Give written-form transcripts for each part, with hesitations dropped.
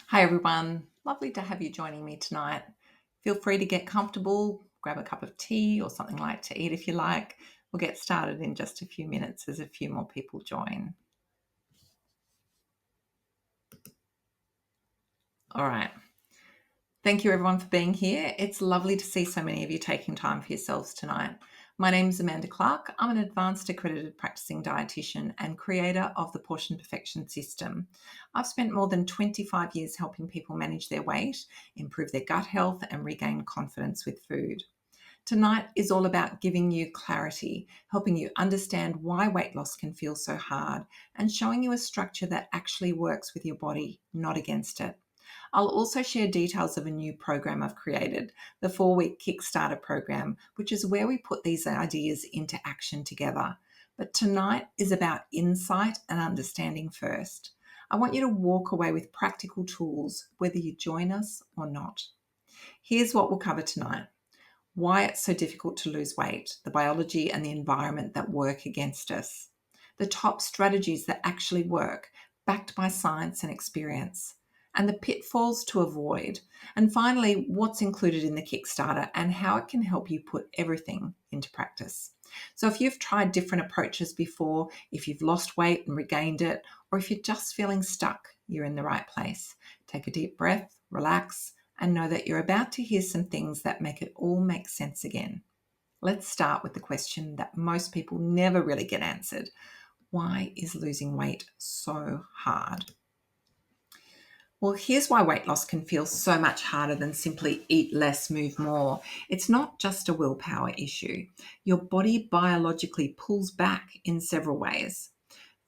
Hi everyone, lovely to have you joining me tonight. Feel free to get comfortable, grab a cup of tea or something light to eat if you like. We'll get started in just a few minutes as a few more people join. All right. Thank you everyone for being here. It's lovely to see so many of you taking time for yourselves tonight. My name is Amanda Clark. I'm an advanced accredited practicing dietitian and creator of the Portion Perfection System. I've spent more than 25 years helping people manage their weight, improve their gut health, and regain confidence with food. Tonight is all about giving you clarity, helping you understand why weight loss can feel so hard, and showing you a structure that actually works with your body, not against it. I'll also share details of a new program I've created, the 4-week Kickstarter Program, which is where we put these ideas into action together. But tonight is about insight and understanding first. I want you to walk away with practical tools, whether you join us or not. Here's what we'll cover tonight: why it's so difficult to lose weight, the biology and the environment that work against us, the top strategies that actually work, backed by science and experience, and the pitfalls to avoid, and finally, what's included in the Kickstarter and how it can help you put everything into practice. So if you've tried different approaches before, if you've lost weight and regained it, or if you're just feeling stuck, you're in the right place. Take a deep breath, relax, and know that you're about to hear some things that make it all make sense again. Let's start with the question that most people never really get answered. Why is losing weight so hard? Well, here's why weight loss can feel so much harder than simply eat less, move more. It's not just a willpower issue. Your body biologically pulls back in several ways.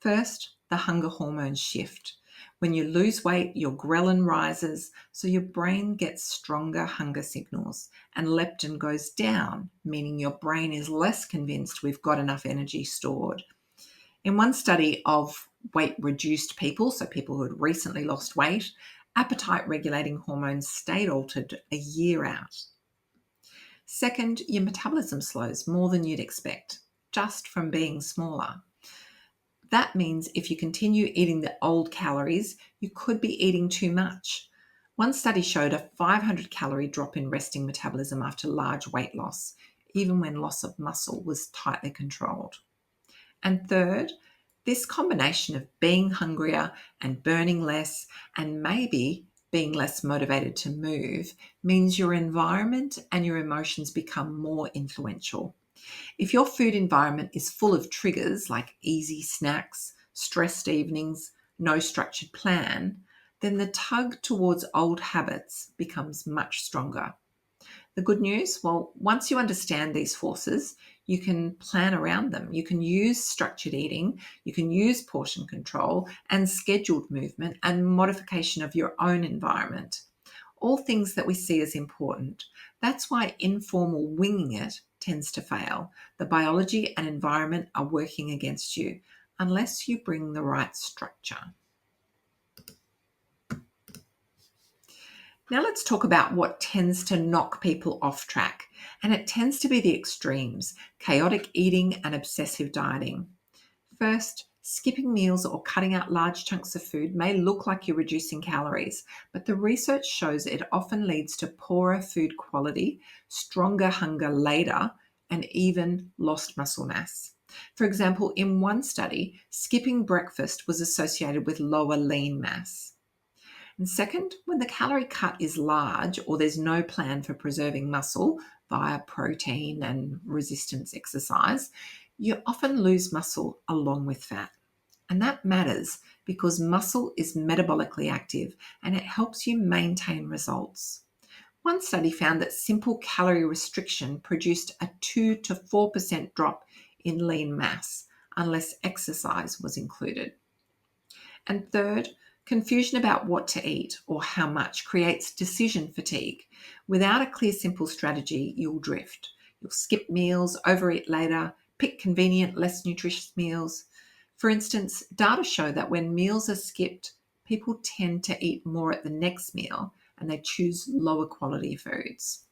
First, the hunger hormones shift. When you lose weight, your ghrelin rises, so your brain gets stronger hunger signals, and leptin goes down, meaning your brain is less convinced we've got enough energy stored. In one study of weight-reduced people, so people who had recently lost weight, appetite-regulating hormones stayed altered a year out. Second, your metabolism slows more than you'd expect, just from being smaller. That means if you continue eating the old calories, you could be eating too much. One study showed a 500-calorie drop in resting metabolism after large weight loss, even when loss of muscle was tightly controlled. And third, this combination of being hungrier and burning less and maybe being less motivated to move means your environment and your emotions become more influential. If your food environment is full of triggers like easy snacks, stressed evenings, no structured plan, then the tug towards old habits becomes much stronger. The good news, well, once you understand these forces, you can plan around them. You can use structured eating, you can use portion control and scheduled movement and modification of your own environment. All things that we see as important. That's why informal winging it tends to fail. The biology and environment are working against you unless you bring the right structure. Now let's talk about what tends to knock people off track. And it tends to be the extremes: chaotic eating and obsessive dieting. First, skipping meals or cutting out large chunks of food may look like you're reducing calories, but the research shows it often leads to poorer food quality, stronger hunger later, and even lost muscle mass. For example, in one study, skipping breakfast was associated with lower lean mass. And second, when the calorie cut is large or there's no plan for preserving muscle via protein and resistance exercise, you often lose muscle along with fat. And that matters because muscle is metabolically active and it helps you maintain results. One study found that simple calorie restriction produced a 2 to 4% drop in lean mass unless exercise was included. And third, confusion about what to eat or how much creates decision fatigue. Without a clear, simple strategy, you'll drift. You'll skip meals, overeat later, pick convenient, less nutritious meals. For instance, data show that when meals are skipped, people tend to eat more at the next meal and they choose lower quality foods.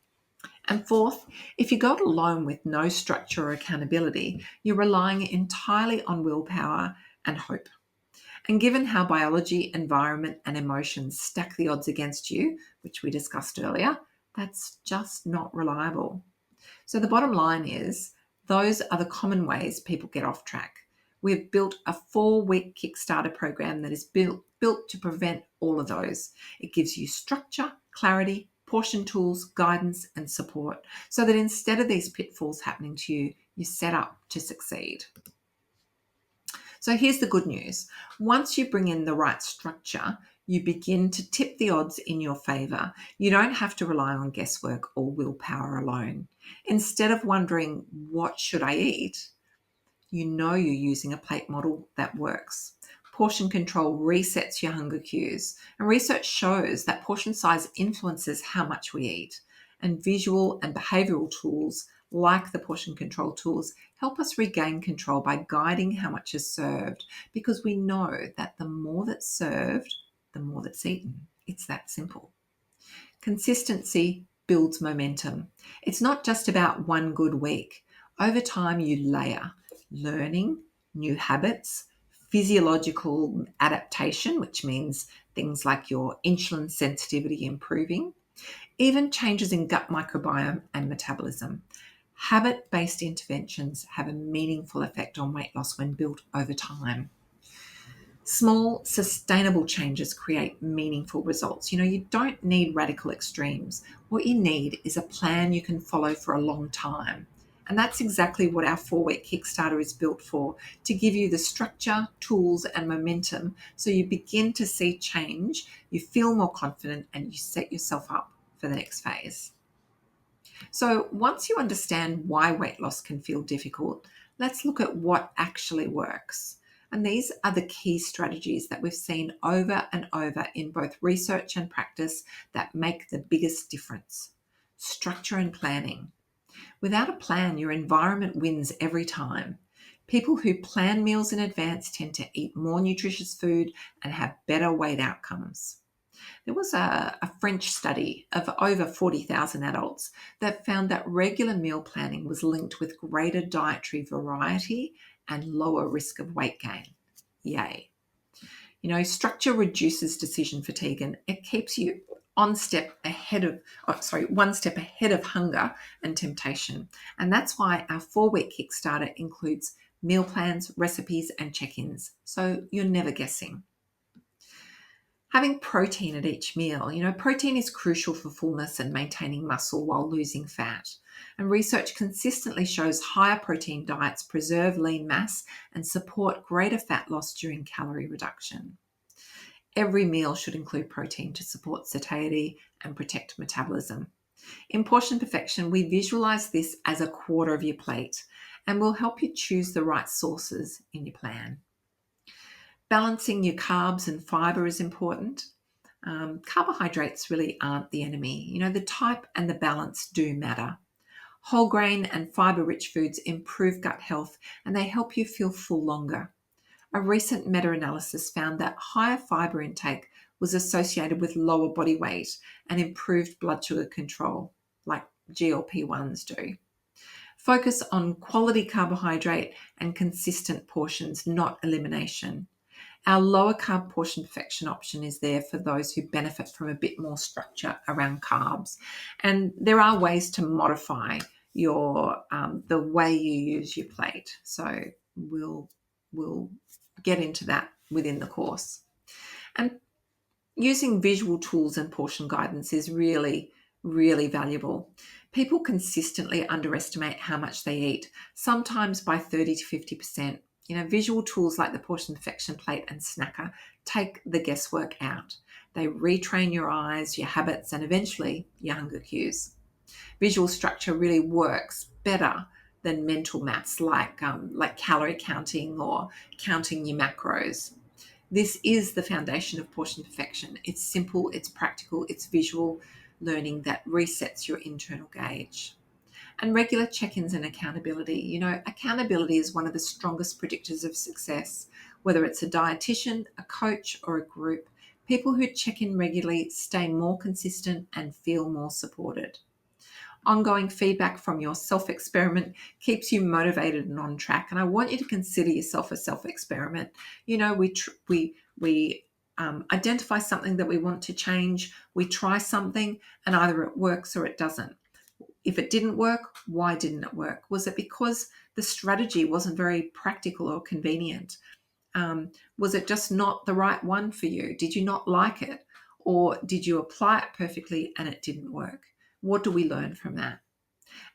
And fourth, if you go it alone with no structure or accountability, you're relying entirely on willpower and hope. And given how biology, environment, and emotions stack the odds against you, which we discussed earlier, that's just not reliable. So the bottom line is, those are the common ways people get off track. We've built a 4-week Kickstarter program that is built to prevent all of those. It gives you structure, clarity, portion tools, guidance, and support, so that instead of these pitfalls happening to you, you're set up to succeed. So here's the good news. Once you bring in the right structure, you begin to tip the odds in your favor. You don't have to rely on guesswork or willpower alone. Instead of wondering, what should I eat? You know you're using a plate model that works. Portion control resets your hunger cues, and research shows that portion size influences how much we eat. And visual and behavioral tools like the portion control tools help us regain control by guiding how much is served, because we know that the more that's served, the more that's eaten. It's that simple. Consistency builds momentum. It's not just about one good week. Over time, you layer learning, new habits, physiological adaptation, which means things like your insulin sensitivity improving, even changes in gut microbiome and metabolism. Habit-based interventions have a meaningful effect on weight loss when built over time. Small, sustainable changes create meaningful results. You don't need radical extremes. What you need is a plan you can follow for a long time. And that's exactly what our 4-week Kickstarter is built for, to give you the structure, tools, and momentum so you begin to see change, you feel more confident, and you set yourself up for the next phase. So once you understand why weight loss can feel difficult, let's look at what actually works. And these are the key strategies that we've seen over and over in both research and practice that make the biggest difference. Structure and planning. Without a plan, your environment wins every time. People who plan meals in advance tend to eat more nutritious food and have better weight outcomes. There was a French study of over 40,000 adults that found that regular meal planning was linked with greater dietary variety and lower risk of weight gain. Yay. Structure reduces decision fatigue, and it keeps you one step ahead of hunger and temptation. And that's why our 4-week Kickstarter includes meal plans, recipes, and check-ins, so you're never guessing. Having protein at each meal. Protein is crucial for fullness and maintaining muscle while losing fat. And research consistently shows higher protein diets preserve lean mass and support greater fat loss during calorie reduction. Every meal should include protein to support satiety and protect metabolism. In Portion Perfection, we visualize this as a quarter of your plate, and will help you choose the right sources in your plan. Balancing your carbs and fiber is important. Carbohydrates really aren't the enemy. The type and the balance do matter. Whole grain and fiber-rich foods improve gut health, and they help you feel full longer. A recent meta-analysis found that higher fiber intake was associated with lower body weight and improved blood sugar control, like GLP-1s do. Focus on quality carbohydrate and consistent portions, not elimination. Our lower carb Portion Perfection option is there for those who benefit from a bit more structure around carbs. And there are ways to modify the way you use your plate. So we'll get into that within the course. And using visual tools and portion guidance is really, really valuable. People consistently underestimate how much they eat, sometimes by 30 to 50%. Visual tools like the Portion Perfection plate and snacker take the guesswork out. They retrain your eyes, your habits, and eventually your hunger cues. Visual structure really works better than mental maths like calorie counting or counting your macros. This is the foundation of Portion Perfection. It's simple, it's practical, it's visual learning that resets your internal gauge. And regular check-ins and accountability. Accountability is one of the strongest predictors of success. Whether it's a dietitian, a coach, or a group, people who check in regularly stay more consistent and feel more supported. Ongoing feedback from your self-experiment keeps you motivated and on track. And I want you to consider yourself a self-experiment. You know, we identify something that we want to change. We try something and either it works or it doesn't. If it didn't work, why didn't it work? Was it because the strategy wasn't very practical or convenient? Was it just not the right one for you? Did you not like it? Or did you apply it perfectly and it didn't work? What do we learn from that?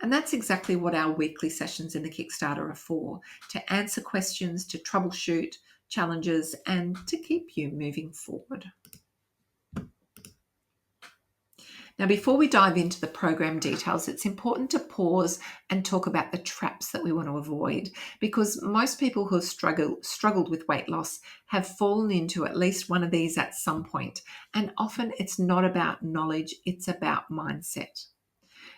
And that's exactly what our weekly sessions in the Kickstarter are for, to answer questions, to troubleshoot challenges, and to keep you moving forward. Now, before we dive into the program details, it's important to pause and talk about the traps that we want to avoid, because most people who have struggled with weight loss have fallen into at least one of these at some point. And often it's not about knowledge, it's about mindset.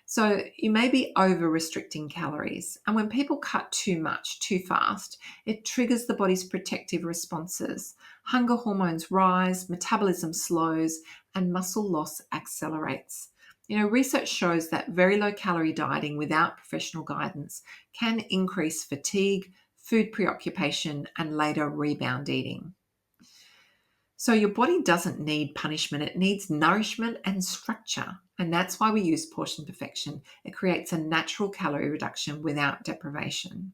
So you may be over-restricting calories. And when people cut too much, too fast, it triggers the body's protective responses. Hunger hormones rise, metabolism slows, and muscle loss accelerates. You know, research shows that very low-calorie dieting without professional guidance can increase fatigue, food preoccupation, and later rebound eating. So your body doesn't need punishment, it needs nourishment and structure. And that's why we use portion perfection. It creates a natural calorie reduction without deprivation.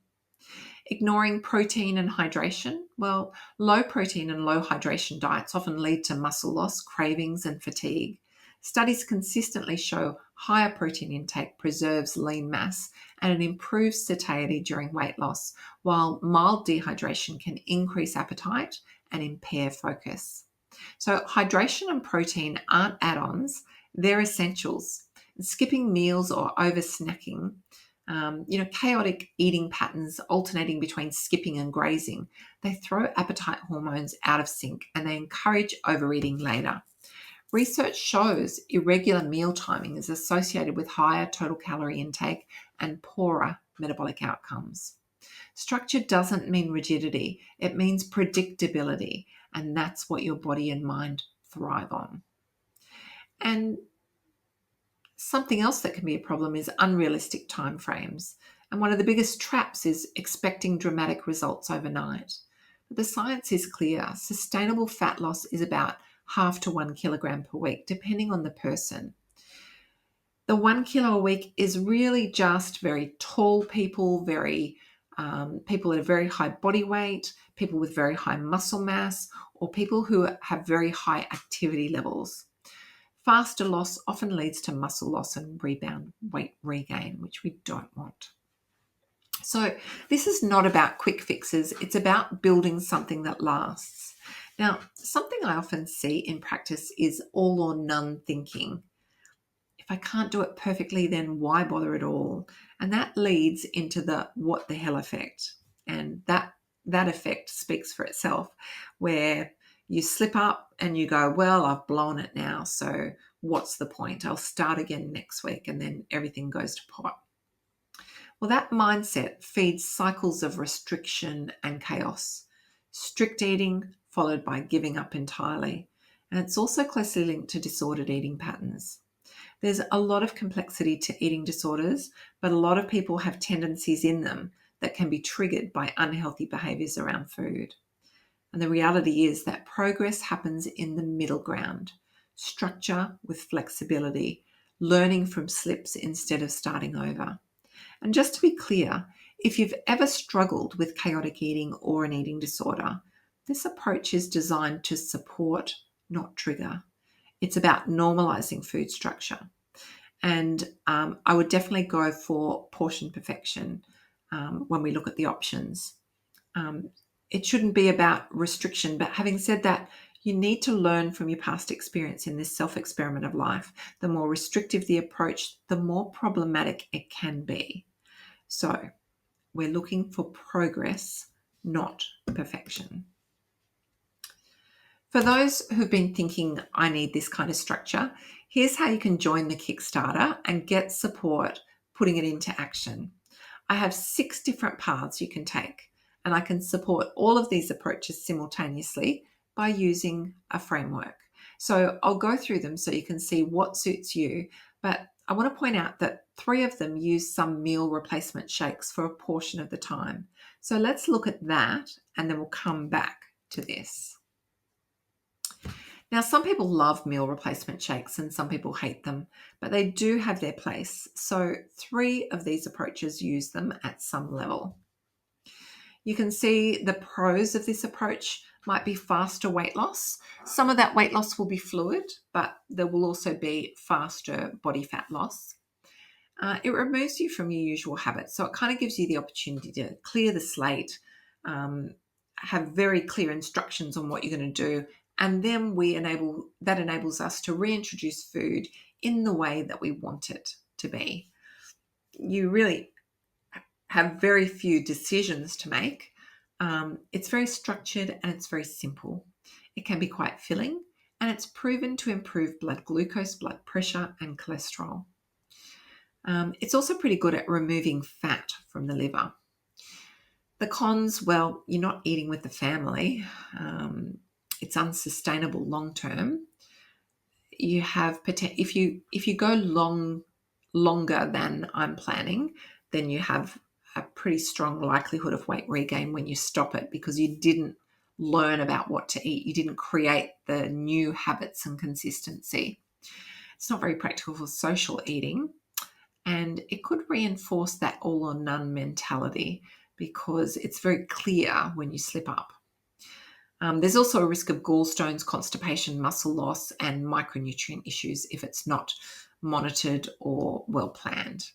Ignoring protein and hydration. Well, low protein and low hydration diets often lead to muscle loss, cravings, and fatigue. Studies consistently show higher protein intake preserves lean mass and it improves satiety during weight loss, while mild dehydration can increase appetite and impair focus. So hydration and protein aren't add-ons, they're essentials. Skipping meals or over snacking, chaotic eating patterns alternating between skipping and grazing, they throw appetite hormones out of sync and they encourage overeating later. Research shows irregular meal timing is associated with higher total calorie intake and poorer metabolic outcomes. Structure doesn't mean rigidity, it means predictability, and that's what your body and mind thrive on. And something else that can be a problem is unrealistic timeframes. And one of the biggest traps is expecting dramatic results overnight. But the science is clear. Sustainable fat loss is about 0.5 to 1 kilogram per week, depending on the person. The 1 kilo a week is really just very tall people, people at a very high body weight, people with very high muscle mass, or people who have very high activity levels. Faster loss often leads to muscle loss and rebound weight regain, which we don't want. So this is not about quick fixes. It's about building something that lasts. Now, something I often see in practice is all or none thinking. If I can't do it perfectly, then why bother at all? And that leads into the what the hell effect. And that effect speaks for itself, where you slip up and you go, well, I've blown it now, so what's the point? I'll start again next week, and then everything goes to pot. Well, that mindset feeds cycles of restriction and chaos. Strict eating followed by giving up entirely. And it's also closely linked to disordered eating patterns. There's a lot of complexity to eating disorders, but a lot of people have tendencies in them that can be triggered by unhealthy behaviours around food. And the reality is that progress happens in the middle ground. Structure with flexibility, learning from slips instead of starting over. And just to be clear, if you've ever struggled with chaotic eating or an eating disorder, this approach is designed to support, not trigger. It's about normalizing food structure. And I would definitely go for portion perfection when we look at the options. It shouldn't be about restriction, but having said that, you need to learn from your past experience in this self-experiment of life. The more restrictive the approach, the more problematic it can be. So we're looking for progress, not perfection. For those who've been thinking, I need this kind of structure, here's how you can join the Kickstarter and get support putting it into action. I have 6 different paths you can take, and I can support all of these approaches simultaneously by using a framework. So I'll go through them so you can see what suits you, but I want to point out that 3 of them use some meal replacement shakes for a portion of the time. So let's look at that and then we'll come back to this. Now, some people love meal replacement shakes and some people hate them, but they do have their place. So 3 of these approaches use them at some level. You can see the pros of this approach might be faster weight loss. Some of that weight loss will be fluid, but there will also be faster body fat loss. It removes you from your usual habits. So it kind of gives you the opportunity to clear the slate, have very clear instructions on what you're going to do. And then that enables us to reintroduce food in the way that we want it to be. You really have very few decisions to make. It's very structured and it's very simple. It can be quite filling, and it's proven to improve blood glucose, blood pressure, and cholesterol. It's also pretty good at removing fat from the liver. The cons, well, you're not eating with the family. It's unsustainable long term. You have if you go longer than I'm planning, then you have a pretty strong likelihood of weight regain when you stop it, because you didn't learn about what to eat. You didn't create the new habits and consistency. It's not very practical for social eating, and it could reinforce that all or none mentality because it's very clear when you slip up. There's also a risk of gallstones, constipation, muscle loss, and micronutrient issues if it's not monitored or well planned.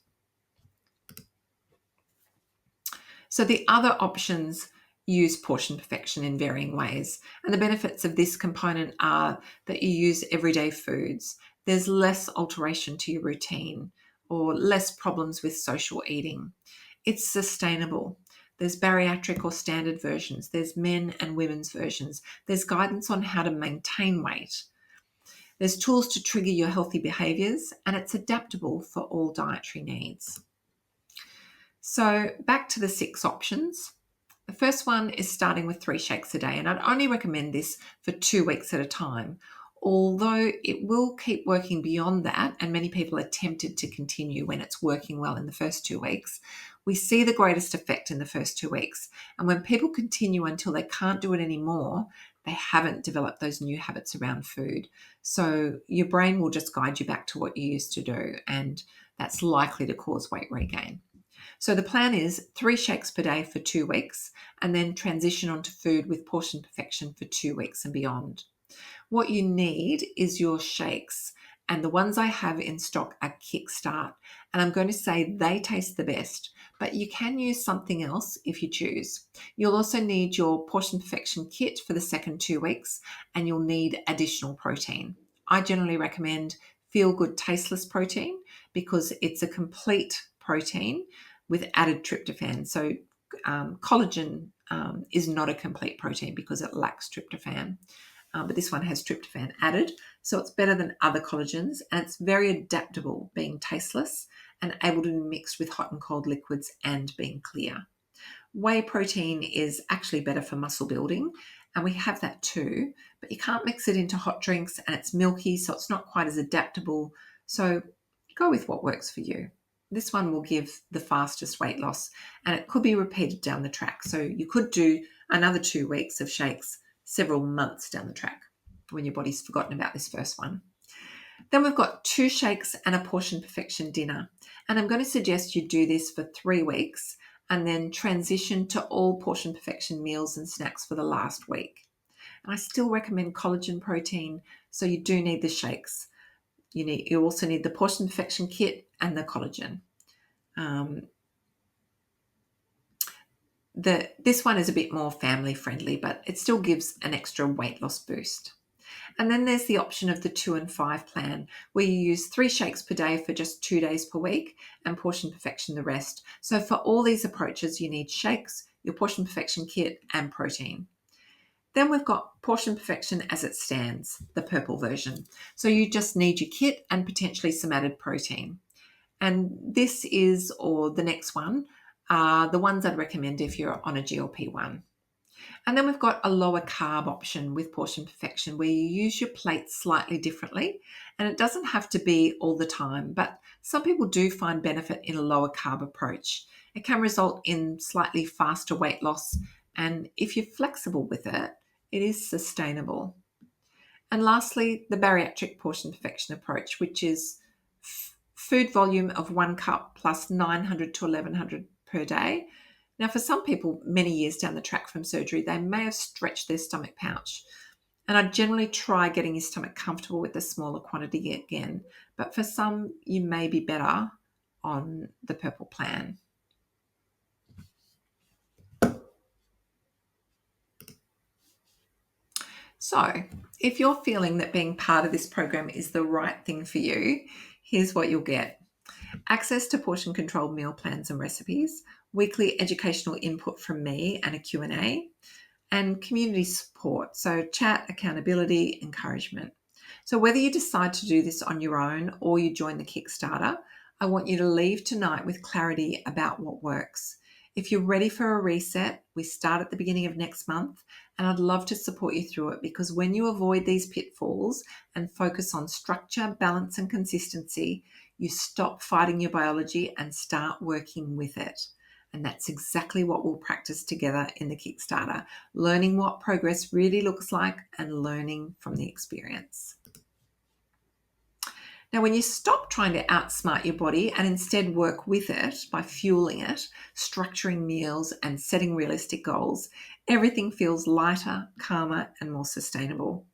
So the other options use portion perfection in varying ways. And the benefits of this component are that you use everyday foods. There's less alteration to your routine or less problems with social eating. It's sustainable. There's bariatric or standard versions. There's men and women's versions. There's guidance on how to maintain weight. There's tools to trigger your healthy behaviours, and it's adaptable for all dietary needs. So back to the 6 options. The first one is starting with 3 shakes a day, and I'd only recommend this for 2 weeks at a time, although it will keep working beyond that, and many people are tempted to continue when it's working well in the first 2 weeks. We see the greatest effect in the first 2 weeks, and when people continue until they can't do it anymore, they haven't developed those new habits around food. So your brain will just guide you back to what you used to do, and that's likely to cause weight regain. So the plan is 3 shakes per day for 2 weeks, and then transition onto food with portion perfection for 2 weeks and beyond. What you need is your shakes, and the ones I have in stock are KicStart, and I'm going to say they taste the best, but you can use something else if you choose. You'll also need your portion perfection kit for the second 2 weeks, and you'll need additional protein. I generally recommend Feel Good Tasteless protein because it's a complete protein with added tryptophan. So collagen is not a complete protein because it lacks tryptophan. But this one has tryptophan added, so it's better than other collagens, and it's very adaptable, being tasteless and able to be mixed with hot and cold liquids and being clear. Whey protein is actually better for muscle building, and we have that too, but you can't mix it into hot drinks, and it's milky, so it's not quite as adaptable. So go with what works for you. This one will give the fastest weight loss, and it could be repeated down the track. So you could do another 2 weeks of shakes several months down the track when your body's forgotten about this first one. Then we've got 2 shakes and a portion perfection dinner. And I'm going to suggest you do this for 3 weeks and then transition to all portion perfection meals and snacks for the last week. And I still recommend collagen protein, so you do need the shakes. You also need the portion perfection kit and the collagen. This one is a bit more family friendly, but it still gives an extra weight loss boost. And then there's the option of the 2 and 5 plan, where you use 3 shakes per day for just 2 days per week and portion perfection the rest. So for all these approaches, you need shakes, your portion perfection kit, and protein. Then we've got portion perfection as it stands, the purple version. So you just need your kit and potentially some added protein. And this is, or the next one, are the ones I'd recommend if you're on a GLP-1. And then we've got a lower carb option with portion perfection where you use your plate slightly differently. And it doesn't have to be all the time, but some people do find benefit in a lower carb approach. It can result in slightly faster weight loss. And if you're flexible with it, it is sustainable. And lastly, the bariatric portion perfection approach, which is food volume of 1 cup plus 900 to 1100 per day. Now, for some people, many years down the track from surgery, they may have stretched their stomach pouch. And I generally try getting your stomach comfortable with the smaller quantity again. But for some, you may be better on the purple plan. So, if you're feeling that being part of this program is the right thing for you, here's what you'll get. Access to portion controlled meal plans and recipes, weekly educational input from me and a Q&A, and community support. So chat, accountability, encouragement. So whether you decide to do this on your own or you join the Kickstarter, I want you to leave tonight with clarity about what works. If you're ready for a reset, we start at the beginning of next month, and I'd love to support you through it because when you avoid these pitfalls and focus on structure, balance, and consistency, you stop fighting your biology and start working with it. And that's exactly what we'll practice together in the Kickstarter, learning what progress really looks like and learning from the experience. Now, when you stop trying to outsmart your body and instead work with it by fueling it, structuring meals and setting realistic goals, everything feels lighter, calmer, and more sustainable.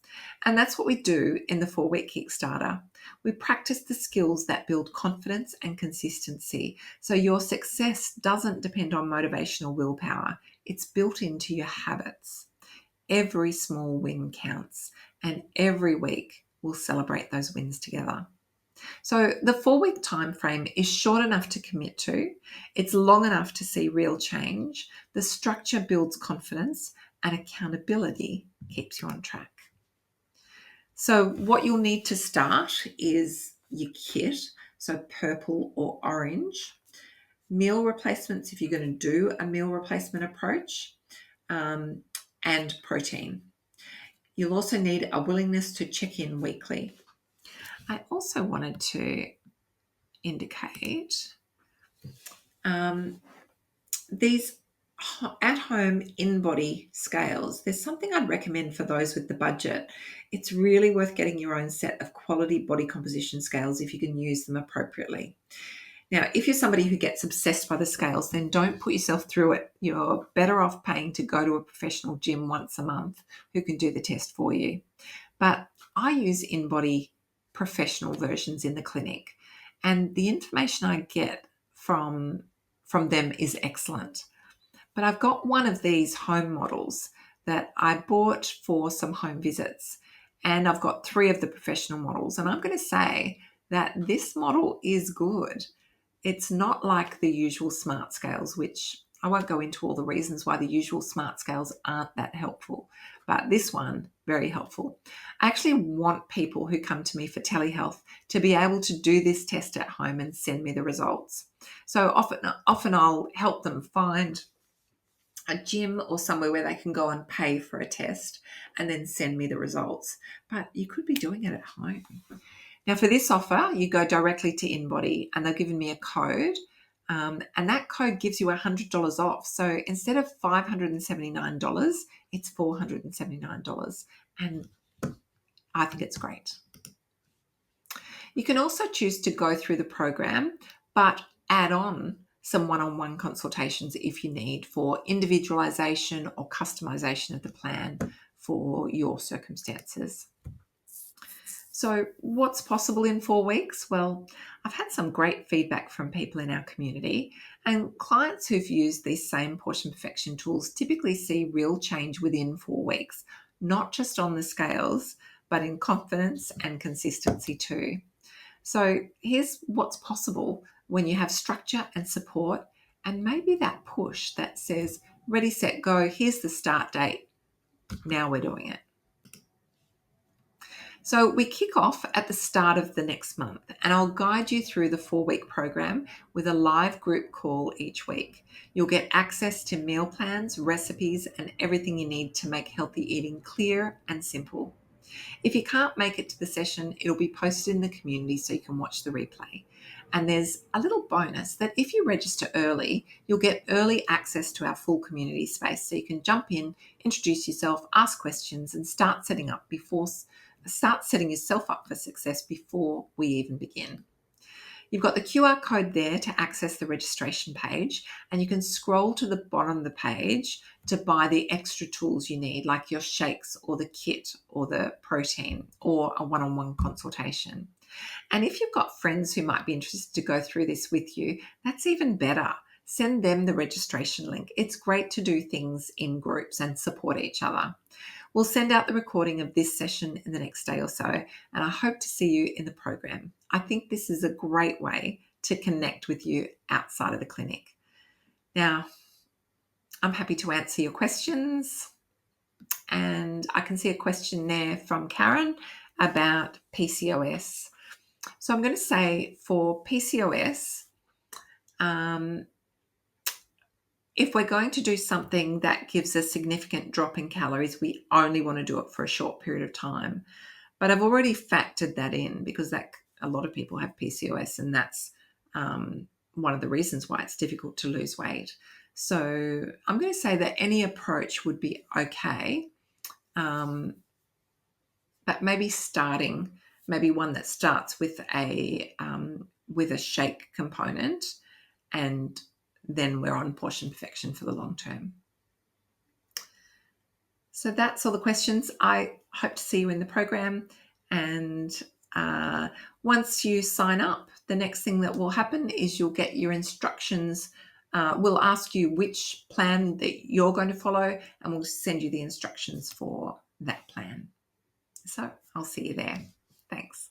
And that's what we do in the 4-week Kickstarter. We practice the skills that build confidence and consistency. So your success doesn't depend on motivation or willpower. It's built into your habits. Every small win counts, and every week we'll celebrate those wins together. So the 4-week time frame is short enough to commit to. It's long enough to see real change. The structure builds confidence, and accountability keeps you on track. So what you'll need to start is your kit, so purple or orange, meal replacements if you're going to do a meal replacement approach, and protein. You'll also need a willingness to check in weekly. I also wanted to indicate these at-home in-body scales. There's something I'd recommend for those with the budget. It's really worth getting your own set of quality body composition scales if you can use them appropriately. Now, if you're somebody who gets obsessed by the scales, then don't put yourself through it. You're better off paying to go to a professional gym once a month who can do the test for you. But I use in-body professional versions in the clinic, and the information I get from them is excellent. But I've got one of these home models that I bought for some home visits, and I've got 3 of the professional models, and I'm going to say that this model is good. It's not like the usual smart scales, which I won't go into all the reasons why the usual smart scales aren't that helpful, but this one, very helpful. I actually want people who come to me for telehealth to be able to do this test at home and send me the results. So often I'll help them find a gym or somewhere where they can go and pay for a test and then send me the results. But you could be doing it at home. Now, for this offer, you go directly to InBody, and they've given me a code, and that code gives you $100 off. So instead of $579, it's $479, and I think it's great. You can also choose to go through the program, but add on some one-on-one consultations if you need for individualization or customization of the plan for your circumstances. So what's possible in 4 weeks? Well, I've had some great feedback from people in our community, and clients who've used these same portion perfection tools typically see real change within 4 weeks, not just on the scales, but in confidence and consistency too. So here's what's possible when you have structure and support, and maybe that push that says, ready, set, go, here's the start date, now we're doing it. So we kick off at the start of the next month, and I'll guide you through the 4-week program with a live group call each week. You'll get access to meal plans, recipes, and everything you need to make healthy eating clear and simple. If you can't make it to the session, it'll be posted in the community so you can watch the replay. And there's a little bonus that if you register early, you'll get early access to our full community space. So you can jump in, introduce yourself, ask questions, and start setting yourself up for success before we even begin. You've got the QR code there to access the registration page, and you can scroll to the bottom of the page to buy the extra tools you need, like your shakes or the kit or the protein or a one-on-one consultation. And if you've got friends who might be interested to go through this with you, that's even better. Send them the registration link. It's great to do things in groups and support each other. We'll send out the recording of this session in the next day or so, and I hope to see you in the program. I think this is a great way to connect with you outside of the clinic. Now, I'm happy to answer your questions, and I can see a question there from Karen about PCOS. So I'm going to say for PCOS, if we're going to do something that gives a significant drop in calories, we only want to do it for a short period of time. But I've already factored that in because a lot of people have PCOS, and that's one of the reasons why it's difficult to lose weight. So I'm going to say that any approach would be okay, but maybe one that starts with a shake component, and then we're on portion perfection for the long term. So that's all the questions. I hope to see you in the program. And once you sign up, the next thing that will happen is you'll get your instructions. We'll ask you which plan that you're going to follow, and we'll send you the instructions for that plan. So I'll see you there. Thanks.